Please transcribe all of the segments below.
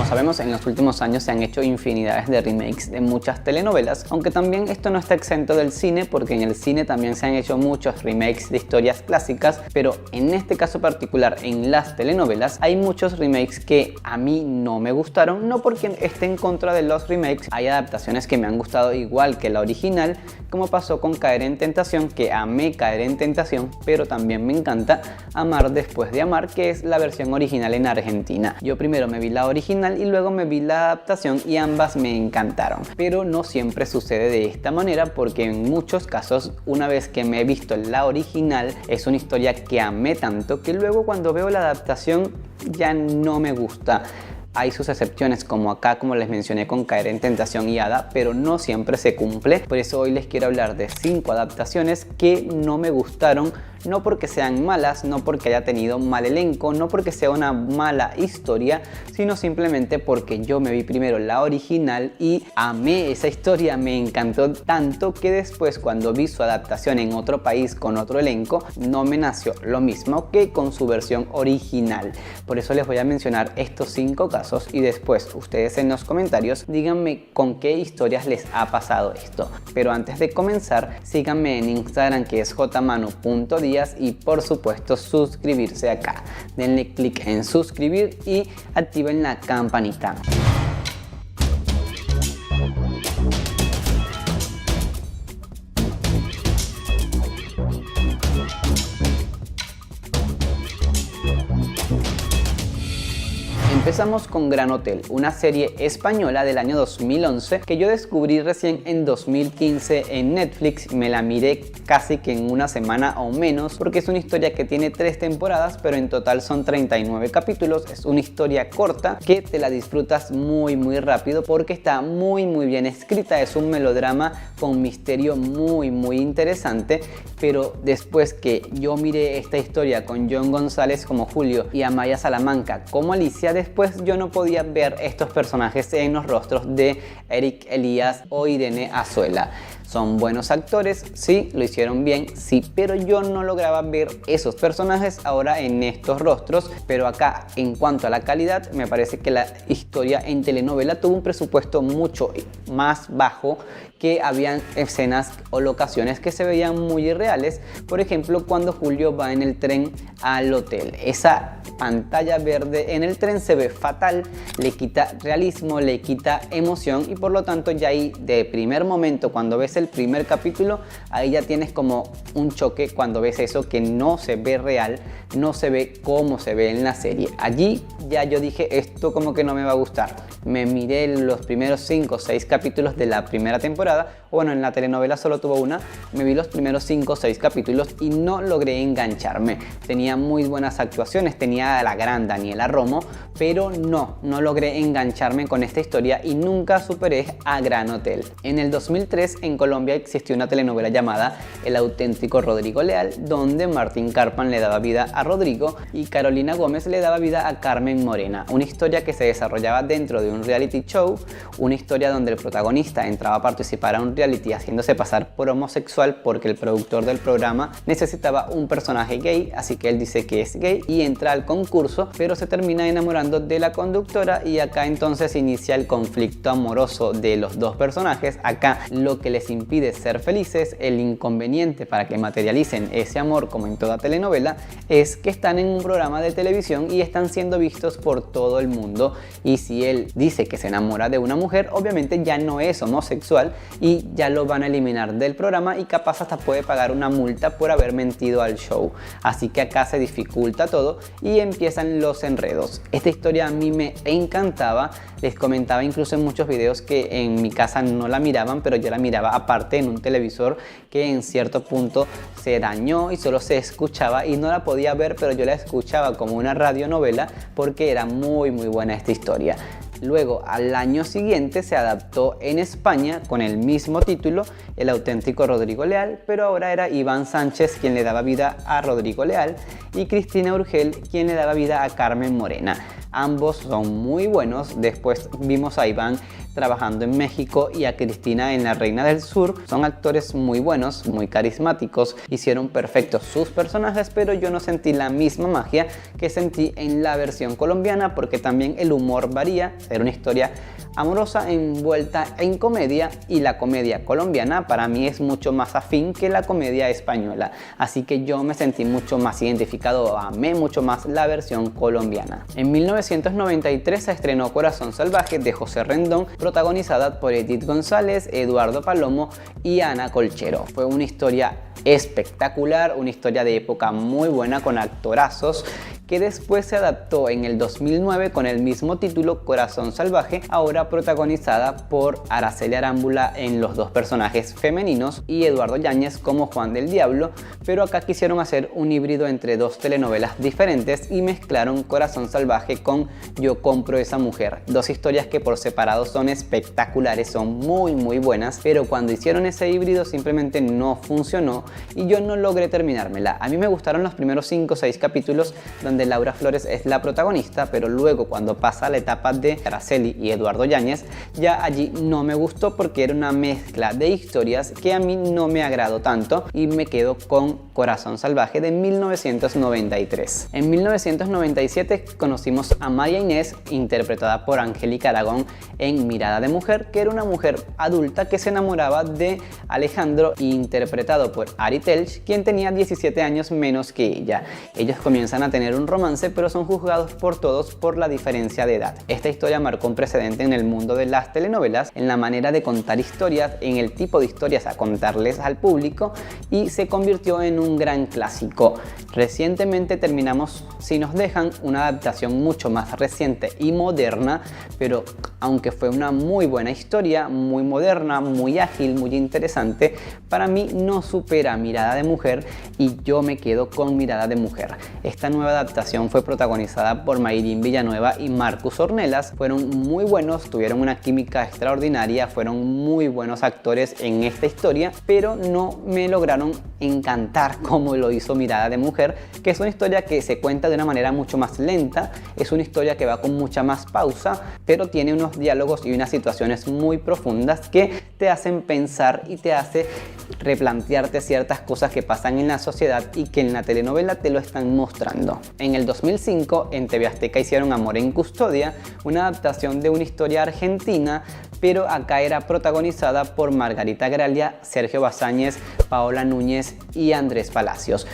sabemos, en los últimos años se han hecho infinidades de remakes de muchas telenovelas, aunque también esto no está exento del cine, porque en el cine también se han hecho muchos remakes de historias clásicas, pero en este caso particular, en las telenovelas, hay muchos remakes que a mí no me gustaron, no porque esté en contra de los remakes, hay adaptaciones que me han gustado igual que la original, como pasó con Caer en Tentación, que amé Caer en Tentación, pero también me encanta Amar después de amar, que es la versión original en Argentina. Yo primero me vi la original y luego me vi la adaptación y ambas me encantaron, pero no siempre sucede de esta manera, porque en muchos casos, una vez que me he visto la original, es una historia que amé tanto que luego cuando veo la adaptación ya no me gusta. Hay sus excepciones, como acá, como les mencioné con Caer en Tentación y Hada, pero no siempre se cumple. Por eso hoy les quiero hablar de 5 adaptaciones que no me gustaron, no porque sean malas, no porque haya tenido mal elenco, no porque sea una mala historia, sino simplemente porque yo me vi primero la original y amé esa historia, me encantó tanto que después, cuando vi su adaptación en otro país con otro elenco, no me nació lo mismo que con su versión original. Por eso les voy a mencionar estos 5 casos y después ustedes en los comentarios díganme con qué historias les ha pasado esto. Pero antes de comenzar, síganme en Instagram, que es jmanu.díaz, y por supuesto suscribirse acá. Denle click en suscribir y activen la campanita. Empezamos con Gran Hotel, una serie española del año 2011 que yo descubrí recién en 2015 en Netflix y me la miré casi que en una semana o menos, porque es una historia que tiene 3 temporadas, pero en total son 39 capítulos. Es una historia corta que te la disfrutas muy rápido porque está muy bien escrita. Es un melodrama con misterio muy interesante, pero después que yo miré esta historia con John González como Julio y Amaya Salamanca como Alicia, después yo no podía ver estos personajes en los rostros de Eric Elías o Irene Azuela. Son buenos actores, sí, lo hicieron bien, sí, pero yo no lograba ver esos personajes ahora en estos rostros. Pero acá, en cuanto a la calidad, me parece que la historia en telenovela tuvo un presupuesto mucho más bajo, que habían escenas o locaciones que se veían muy irreales. Por ejemplo, cuando Julio va en el tren al hotel, esa pantalla verde en el tren se ve fatal, le quita realismo, le quita emoción, y por lo tanto ya ahí de primer momento, cuando ves el primer capítulo, ahí ya tienes como un choque cuando ves eso, que no se ve real, no se ve como se ve en la serie. Allí ya yo dije, esto como que no me va a gustar. Me miré los primeros 5 o 6 capítulos de la primera temporada, o bueno, en la telenovela solo tuvo una, me vi los primeros 5 o 6 capítulos y no logré engancharme. Tenía muy buenas actuaciones, tenía a la gran Daniela Romo, pero no logré engancharme con esta historia y nunca superé a Gran Hotel. En el 2003 en Colombia existió una telenovela llamada El auténtico Rodrigo Leal, donde Martín Carpan le daba vida a Rodrigo y Carolina Gómez le daba vida a Carmen Morena. Una historia que se desarrollaba dentro de un reality show, una historia donde el protagonista entraba a participar a un reality haciéndose pasar por homosexual porque el productor del programa necesitaba un personaje gay, así que él dice que es gay y entra al concurso, pero se termina enamorando de la conductora, y acá entonces inicia el conflicto amoroso de los dos personajes. Acá lo que les impide ser felices, el inconveniente para que materialicen ese amor como en toda telenovela, es que están en un programa de televisión y están siendo vistos por todo el mundo, y si él dice que se enamora de una mujer, obviamente ya no es homosexual y ya lo van a eliminar del programa, y capaz hasta puede pagar una multa por haber mentido al show. Así que acá se dificulta todo y empiezan los enredos. Esta historia a mí me encantaba, les comentaba incluso en muchos videos que en mi casa no la miraban, pero yo la miraba aparte en un televisor que en cierto punto se dañó y solo se escuchaba, y no la podía ver, pero yo la escuchaba como una radionovela porque era muy buena esta historia. Luego, al año siguiente, se adaptó en España con el mismo título, El auténtico Rodrigo Leal, pero ahora era Iván Sánchez quien le daba vida a Rodrigo Leal y Cristina Urgel quien le daba vida a Carmen Morena. Ambos son muy buenos. Después vimos a Iván trabajando en México y a Cristina en La Reina del Sur. Son actores muy buenos, muy carismáticos, hicieron perfectos sus personajes, pero yo no sentí la misma magia que sentí en la versión colombiana, porque también el humor varía. Era una historia amorosa envuelta en comedia, y la comedia colombiana para mí es mucho más afín que la comedia española, así que yo me sentí mucho más identificado, amé mucho más la versión colombiana. En 1993 se estrenó Corazón Salvaje de José Rendón, protagonizada por Edith González, Eduardo Palomo y Ana Colchero. Fue una historia espectacular, una historia de época muy buena con actorazos, que después se adaptó en el 2009 con el mismo título, Corazón Salvaje, ahora protagonizada por Araceli Arámbula en los dos personajes femeninos y Eduardo Yáñez como Juan del Diablo, pero acá quisieron hacer un híbrido entre dos telenovelas diferentes y mezclaron Corazón Salvaje con Yo compro esa mujer, dos historias que por separado son espectaculares, son muy buenas, pero cuando hicieron ese híbrido simplemente no funcionó y yo no logré terminármela. A mí me gustaron los primeros 5 o 6 capítulos donde Laura Flores es la protagonista, pero luego cuando pasa la etapa de Araceli y Eduardo Yáñez, ya allí no me gustó porque era una mezcla de historias que a mí no me agradó tanto y me quedo con Corazón Salvaje de 1993. En 1997 conocimos a María Inés, interpretada por Angélica Aragón en Mirada de Mujer, que era una mujer adulta que se enamoraba de Alejandro, interpretado por Ari Telch, quien tenía 17 años menos que ella. Ellos comienzan a tener un romance, pero son juzgados por todos por la diferencia de edad. Esta historia marcó un precedente en el mundo de las telenovelas, en la manera de contar historias, en el tipo de historias a contarles al público, y se convirtió en un gran clásico. Recientemente terminamos Si nos dejan, una adaptación mucho más reciente y moderna, pero aunque fue una muy buena historia, muy moderna, muy ágil, muy interesante, para mí no supera Mirada de Mujer y yo me quedo con Mirada de Mujer. Esta nueva adaptación fue protagonizada por Mayrín Villanueva y Marcus Ornelas. Fueron muy buenos, tuvieron una química extraordinaria, fueron muy buenos actores en esta historia, pero no me lograron encantar como lo hizo Mirada de Mujer, que es una historia que se cuenta de una manera mucho más lenta, es una historia que va con mucha más pausa, pero tiene unos diálogos y unas situaciones muy profundas que te hacen pensar y te hace replantearte ciertas cosas que pasan en la sociedad y que en la telenovela te lo están mostrando. En el 2005 en TV Azteca hicieron Amor en Custodia, una adaptación de una historia argentina, pero acá era protagonizada por Margarita Gralia, Sergio Bazáñez, Paola Núñez y Andrés Palacios.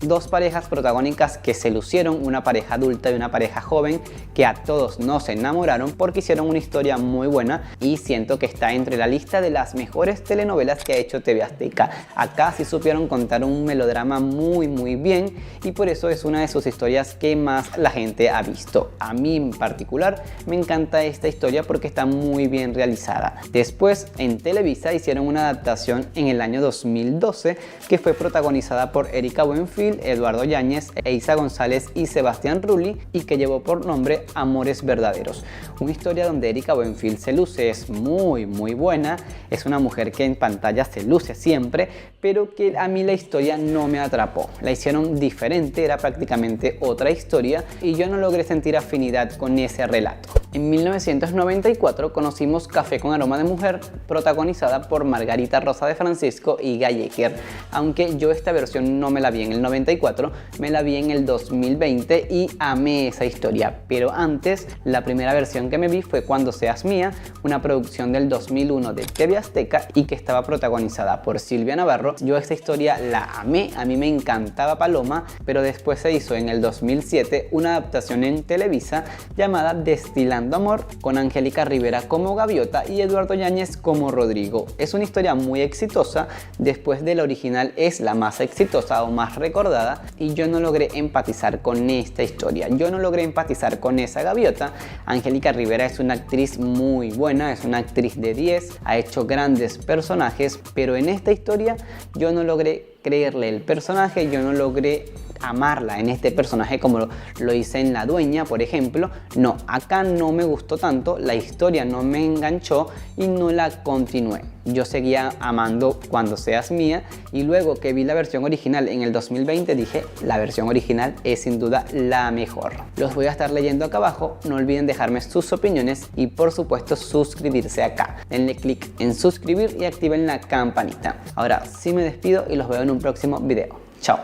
Dos parejas protagónicas que se lucieron, una pareja adulta y una pareja joven, que a todos nos enamoraron porque hicieron una historia muy buena y siento que está entre la lista de las mejores telenovelas que ha hecho TV Azteca. Acá sí supieron contar un melodrama muy bien y por eso es una de sus historias que más la gente ha visto. A mí en particular me encanta esta historia porque está muy bien realizada. Después en Televisa hicieron una adaptación en el año 2012 que fue protagonizada por Erika Buenfil, Eduardo Yáñez, Eiza González y Sebastián Rulli, y que llevó por nombre Amores Verdaderos. Una historia donde Erika Buenfil se luce, es muy buena, es una mujer que en pantalla se luce siempre, pero que a mí la historia no me atrapó. La hicieron diferente, era prácticamente otra historia y yo no logré sentir afinidad con ese relato. En 1994 conocimos Café con aroma de mujer, protagonizada por Margarita Rosa de Francisco y Guy Ecker, aunque yo esta versión no me la vi en el 94, me la vi en el 2020 y amé esa historia, pero antes la primera versión que me vi fue Cuando seas mía, una producción del 2001 de TV Azteca y que estaba protagonizada por Silvia Navarro. Yo esta historia la amé, a mí me encantaba Paloma, pero después se hizo en el 2007 una adaptación en Televisa llamada Destilando Amor, con Angélica Rivera como Gaviota y Eduardo Yáñez como Rodrigo. Es una historia muy exitosa, después de la original es la más exitosa o más recordada, y yo no logré empatizar con esta historia, yo no logré empatizar con esa Gaviota. Angélica Rivera es una actriz muy buena, es una actriz de 10, ha hecho grandes personajes, pero en esta historia yo no logré creerle el personaje, yo no logré amarla en este personaje como lo hice en La Dueña, por ejemplo. No, acá no me gustó tanto, la historia no me enganchó y no la continué. Yo seguía amando Cuando seas mía, y luego que vi la versión original en el 2020 dije, la versión original es sin duda la mejor. Los voy a estar leyendo acá abajo, no olviden dejarme sus opiniones y por supuesto suscribirse acá. Denle click en suscribir y activen la campanita. Ahora sí me despido y los veo en un próximo video. Chao.